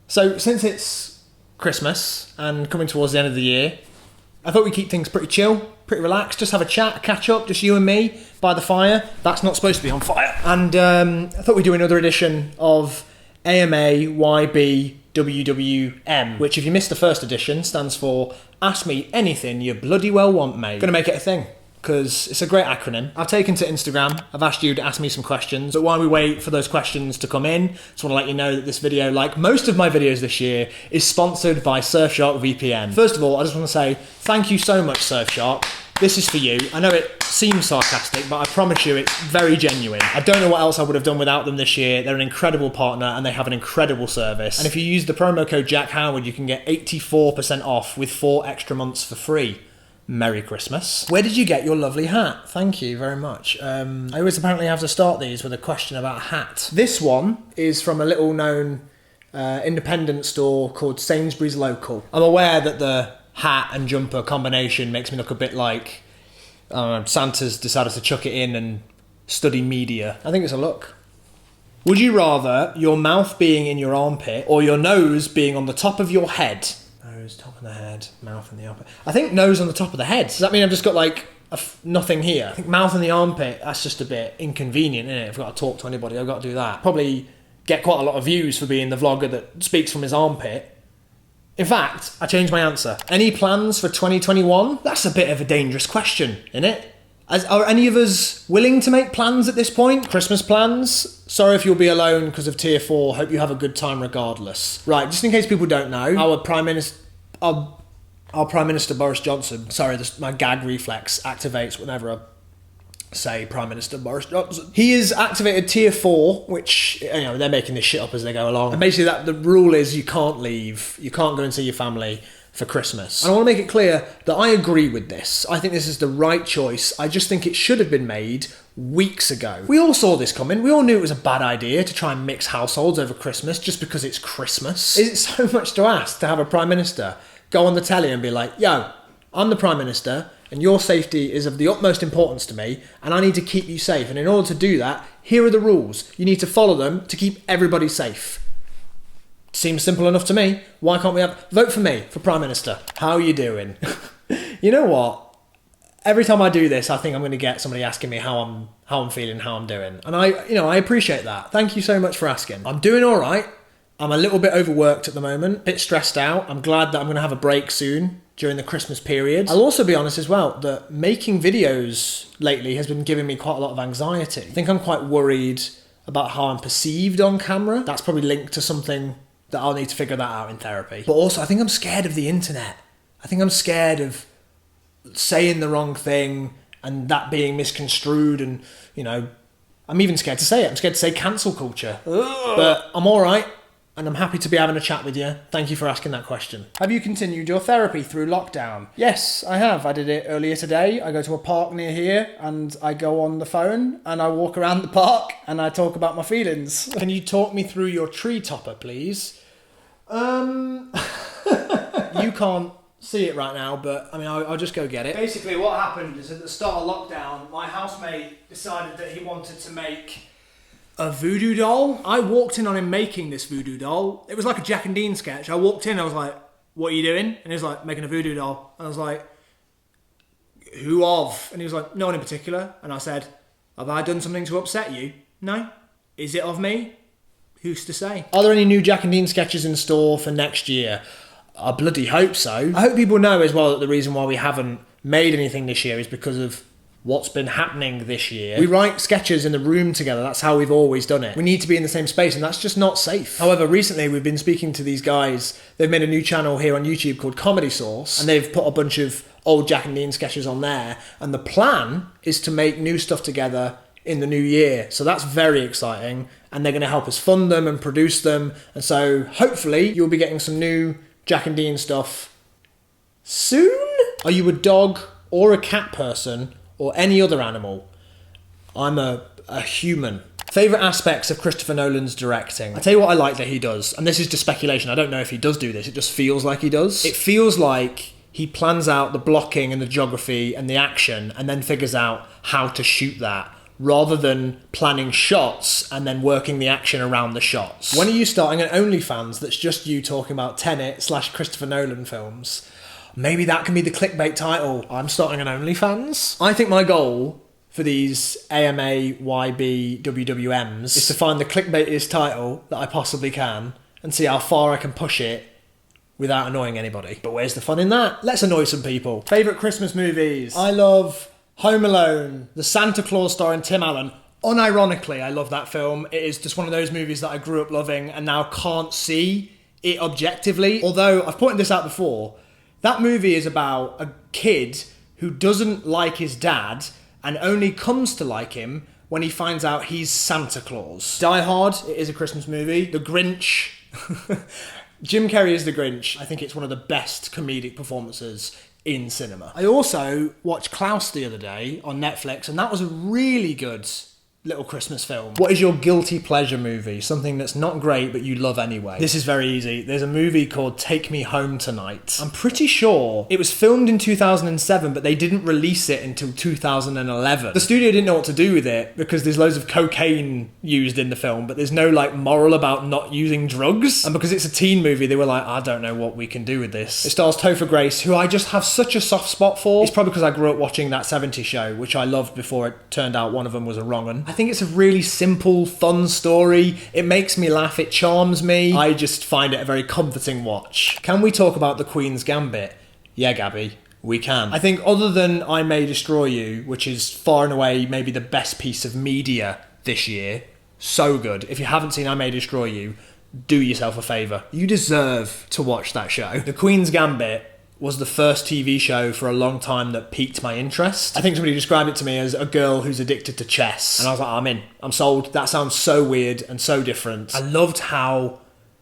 So since it's Christmas and coming towards the end of the year, I thought we'd keep things pretty chill, pretty relaxed, just have a chat, catch up, just you and me by the fire. That's not supposed to be on fire. And I thought we'd do another edition of AMA YB WWM, which if you missed the first edition stands for Ask Me Anything You Bloody Well Want, Mate. Gonna make it a thing, because it's a great acronym. I've taken to Instagram, I've asked you to ask me some questions, but while we wait for those questions to come in, just want to let you know that this video, like most of my videos this year, is sponsored by Surfshark VPN. First of all, I just want to say thank you so much, Surfshark. This is for you. I know it seems sarcastic, but I promise you it's very genuine. I don't know what else I would have done without them this year. They're an incredible partner and they have an incredible service. And if you use the promo code Jack Howard, you can get 84% off with 4 extra months for free. Merry Christmas. Where did you get your lovely hat? Thank you very much. I always apparently have to start these with a question about a hat. This one is from a little known independent store called Sainsbury's Local. I'm aware that the hat and jumper combination makes me look a bit like Santa's decided to chuck it in and study media. I think it's a look. Would you rather your mouth being in your armpit or your nose being on the top of your head? Nose, top of the head, mouth in the armpit. I think nose on the top of the head. Does that mean I've just got like nothing here? I think mouth in the armpit, that's just a bit inconvenient, isn't it? If I've got to talk to anybody, I've got to do that. Probably get quite a lot of views for being the vlogger that speaks from his armpit. In fact, I changed my answer. Any plans for 2021? That's a bit of a dangerous question, isn't it? Are any of us willing to make plans at this point? Christmas plans? Sorry if you'll be alone because of Tier 4. Hope you have a good time regardless. Right, just in case people don't know, our Prime Minister Boris Johnson, sorry, my gag reflex activates whenever I say Prime Minister Boris Johnson. He has activated Tier 4, which, you know, they're making this shit up as they go along. And basically the rule is you can't leave, you can't go and see your family for Christmas. And I want to make it clear that I agree with this. I think this is the right choice. I just think it should have been made weeks ago. We all saw this coming. We all knew it was a bad idea to try and mix households over Christmas just because it's Christmas. Is it so much to ask to have a Prime Minister go on the telly and be like, yo, I'm the Prime Minister and your safety is of the utmost importance to me and I need to keep you safe. And in order to do that, here are the rules. You need to follow them to keep everybody safe. Seems simple enough to me. Why can't we vote for me for Prime Minister? How are you doing? You know what? Every time I do this, I think I'm going to get somebody asking me how I'm feeling, how I'm doing. And I appreciate that. Thank you so much for asking. I'm doing all right. I'm a little bit overworked at the moment, a bit stressed out. I'm glad that I'm going to have a break soon during the Christmas period. I'll also be honest as well that making videos lately has been giving me quite a lot of anxiety. I think I'm quite worried about how I'm perceived on camera. That's probably linked to something that I'll need to figure that out in therapy. But also I think I'm scared of the internet. I think I'm scared of saying the wrong thing and that being misconstrued and, you know, I'm even scared to say it. I'm scared to say cancel culture. Ugh. But I'm all right. And I'm happy to be having a chat with you. Thank you for asking that question. Have you continued your therapy through lockdown? Yes, I have. I did it earlier today. I go to a park near here and I go on the phone and I walk around the park and I talk about my feelings. Can you talk me through your tree topper, please? You can't see it right now, but I mean, I'll just go get it. Basically, what happened is at the start of lockdown, my housemate decided that he wanted to make a voodoo doll. I walked in on him making this voodoo doll. It was like a Jack and Dean sketch. I walked in, I was like, what are you doing? And he was like, making a voodoo doll. And I was like, who of? And he was like, no one in particular. And I said, have I done something to upset you? No. Is it of me? Who's to say? Are there any new Jack and Dean sketches in store for next year? I bloody hope so. I hope people know as well that the reason why we haven't made anything this year is because of what's been happening this year. We write sketches in the room together. That's how we've always done it. We need to be in the same space and that's just not safe. However, recently we've been speaking to these guys. They've made a new channel here on YouTube called Comedy Source and they've put a bunch of old Jack and Dean sketches on there. And the plan is to make new stuff together in the new year. So that's very exciting and they're going to help us fund them and produce them. And so hopefully you'll be getting some new Jack and Dean stuff soon. Are you a dog or a cat person? Or any other animal? I'm a human. Favourite aspects of Christopher Nolan's directing? I tell you what I like that he does, and this is just speculation, I don't know if he does do this, it just feels like he does. It feels like he plans out the blocking and the geography and the action and then figures out how to shoot that rather than planning shots and then working the action around the shots. When are you starting an OnlyFans that's just you talking about Tenet/Christopher Nolan films? Maybe that can be the clickbait title. I'm starting an OnlyFans. I think my goal for these AMA, YB, WWMs is to find the clickbaitiest title that I possibly can and see how far I can push it without annoying anybody. But where's the fun in that? Let's annoy some people. Favourite Christmas movies? I love Home Alone, the Santa Claus starring Tim Allen. Unironically, I love that film. It is just one of those movies that I grew up loving and now can't see it objectively. Although, I've pointed this out before, that movie is about a kid who doesn't like his dad and only comes to like him when he finds out he's Santa Claus. Die Hard, it is a Christmas movie. The Grinch. Jim Carrey is the Grinch. I think it's one of the best comedic performances in cinema. I also watched Klaus the other day on Netflix, and that was a really good little Christmas film. What is your guilty pleasure movie? Something that's not great but you love anyway. This is very easy. There's a movie called Take Me Home Tonight. I'm pretty sure it was filmed in 2007, but they didn't release it until 2011. The studio didn't know what to do with it because there's loads of cocaine used in the film, but there's no like moral about not using drugs. And because it's a teen movie, they were like, I don't know what we can do with this. It stars Topher Grace, who I just have such a soft spot for. It's probably because I grew up watching That 70s Show, which I loved before it turned out one of them was a wrong one. I think it's a really simple, fun story. It makes me laugh. It charms me. I just find it a very comforting watch. Can we talk about the Queens Gambit? Yeah, Gabby, we can. I think other than I May Destroy You, which is far and away maybe the best piece of media this year, so good. If you haven't seen I May Destroy You, do yourself a favour. You deserve to watch that show. The Queen's Gambit was the first TV show for a long time that piqued my interest. I think somebody described it to me as a girl who's addicted to chess. And I was like, I'm in. I'm sold. That sounds so weird and so different. I loved how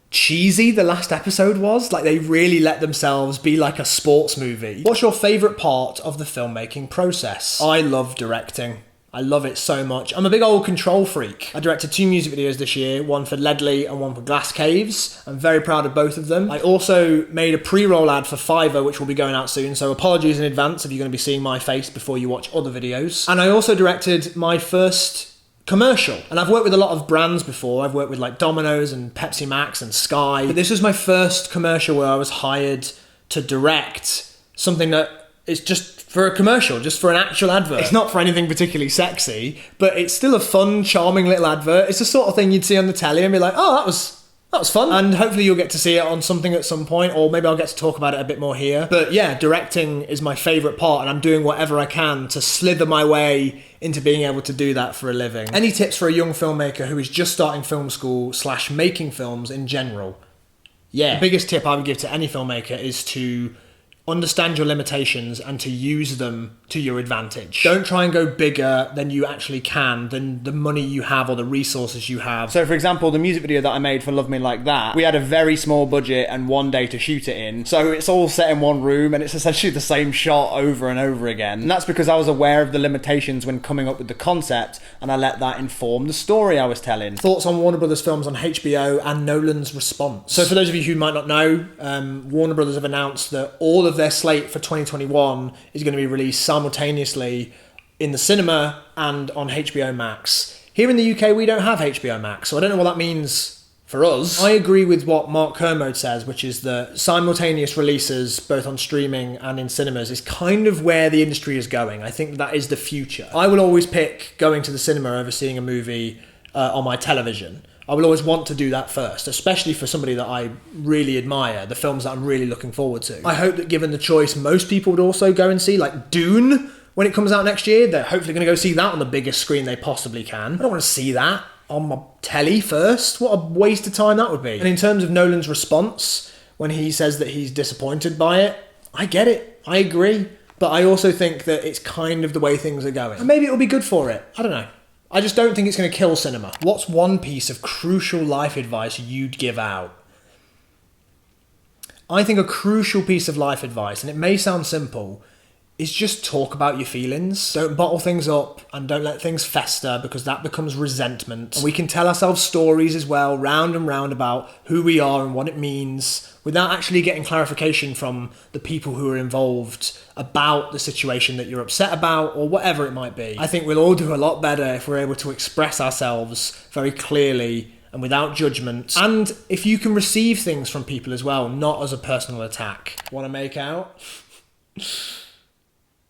cheesy the last episode was. Like, they really let themselves be like a sports movie. What's your favourite part of the filmmaking process? I love directing. I love it so much. I'm a big old control freak. I directed 2 music videos this year, one for Ledley and one for Glass Caves. I'm very proud of both of them. I also made a pre-roll ad for Fiverr, which will be going out soon, so apologies in advance if you're going to be seeing my face before you watch other videos. And I also directed my first commercial. And I've worked with a lot of brands before. I've worked with like Domino's and Pepsi Max and Sky. But this was my first commercial where I was hired to direct something that is just for a commercial, just for an actual advert. It's not for anything particularly sexy, but it's still a fun, charming little advert. It's the sort of thing you'd see on the telly and be like, oh, that was fun. And hopefully you'll get to see it on something at some point, or maybe I'll get to talk about it a bit more here. But yeah, directing is my favourite part, and I'm doing whatever I can to slither my way into being able to do that for a living. Any tips for a young filmmaker who is just starting film school / making films in general? Yeah. The biggest tip I would give to any filmmaker is to understand your limitations and to use them to your advantage. Don't try and go bigger than you actually can, than the money you have or the resources you have. So for example, the music video that I made for Love Me Like That, we had a very small budget and 1 day to shoot it in. So it's all set in one room and it's essentially the same shot over and over again. And that's because I was aware of the limitations when coming up with the concept, and I let that inform the story I was telling. Thoughts on Warner Brothers films on HBO and Nolan's response. So for those of you who might not know, Warner Brothers have announced that all of their slate for 2021 is going to be released simultaneously in the cinema and on HBO Max. Here in the UK, we don't have HBO Max, so I don't know what that means for us. I agree with what Mark Kermode says, which is that simultaneous releases, both on streaming and in cinemas, is kind of where the industry is going. I think that is the future. I will always pick going to the cinema over seeing a movie on my television. I will always want to do that first, especially for somebody that I really admire, the films that I'm really looking forward to. I hope that given the choice, most people would also go and see, like, Dune, when it comes out next year. They're hopefully going to go see that on the biggest screen they possibly can. I don't want to see that on my telly first. What a waste of time that would be. And in terms of Nolan's response, when he says that he's disappointed by it, I get it. I agree. But I also think that it's kind of the way things are going. And maybe it'll be good for it. I don't know. I just don't think it's going to kill cinema. What's one piece of crucial life advice you'd give out? I think a crucial piece of life advice, and it may sound simple, is just talk about your feelings. Don't bottle things up and don't let things fester, because that becomes resentment. And we can tell ourselves stories as well, round and round, about who we are and what it means, without actually getting clarification from the people who are involved about the situation that you're upset about, or whatever it might be. I think we'll all do a lot better if we're able to express ourselves very clearly and without judgment. And if you can receive things from people as well, not as a personal attack. Want to make out?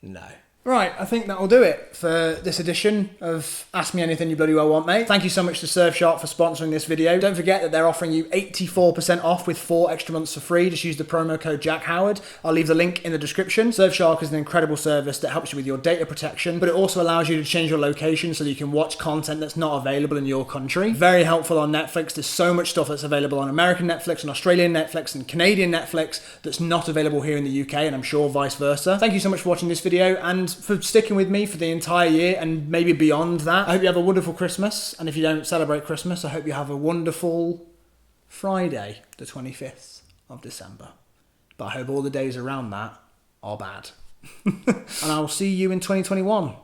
No. Right, I think that'll do it for this edition of Ask Me Anything You Bloody Well Want, Mate. Thank you so much to Surfshark for sponsoring this video. Don't forget that they're offering you 84% off with 4 extra months for free. Just use the promo code Jack Howard. I'll leave the link in the description. Surfshark is an incredible service that helps you with your data protection, but it also allows you to change your location so that you can watch content that's not available in your country. Very helpful on Netflix. There's so much stuff that's available on American Netflix and Australian Netflix and Canadian Netflix that's not available here in the UK, and I'm sure vice versa. Thank you so much for watching this video and for sticking with me for the entire year and maybe beyond that. I hope you have a wonderful Christmas, and if you don't celebrate Christmas, I hope you have a wonderful Friday, the 25th of December. But I hope all the days around that are bad. And I will see you in 2021.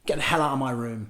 Get the hell out of my room.